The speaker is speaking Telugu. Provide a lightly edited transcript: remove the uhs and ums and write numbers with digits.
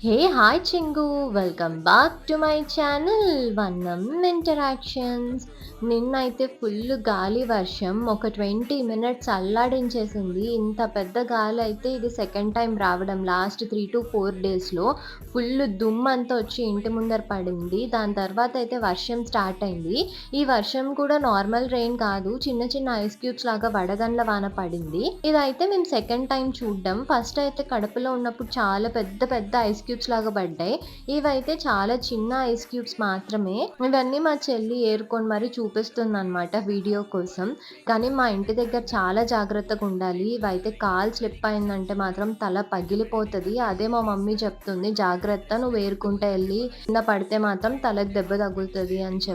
హే హాయ్ చింగు, welcome back to my channel వన్నం ఇంటరాక్షన్స్. నిన్నైతే ఫుల్ గాలి వర్షం ఒక 20 మినిట్స్ అల్లాడించేసింది. ఇంత పెద్ద గాలి అయితే ఇది సెకండ్ టైం రావడం లాస్ట్ 3 to 4 డేస్లో. ఫుల్ దుమ్మంతా వచ్చి ఇంటి ముందర పడింది. దాని తర్వాత అయితే వర్షం స్టార్ట్ అయింది. ఈ వర్షం కూడా నార్మల్ రెయిన్ కాదు, చిన్న చిన్న ఐస్ క్యూబ్స్ లాగా వడగండ్ల వాన పడింది. ఇదైతే మేము సెకండ్ టైం చూడడం. ఫస్ట్ అయితే కడపలో ఉన్నప్పుడు చాలా పెద్ద పెద్ద ఐస్ క్యూబ్స్ లాగా పడ్డాయి. ఇవైతే చాలా చిన్న ఐస్ క్యూబ్స్ మాత్రమే. ఇవన్నీ మా చెల్లి ఏరుకొని మరి చూపిస్తుందనమాట వీడియో కోసం. కానీ మా ఇంటి దగ్గర చాలా జాగ్రత్తగా ఉండాలి. ఇవైతే కాలు స్లిప్ అయిందంటే మాత్రం తల పగిలిపోతది. అదే మా మమ్మీ చెప్తుంది, జాగ్రత్త నువ్వు ఏరుకుంటే ఎళ్లి కింద పడితే మాత్రం తలకు దెబ్బ తగులుతది అని చెప్పి.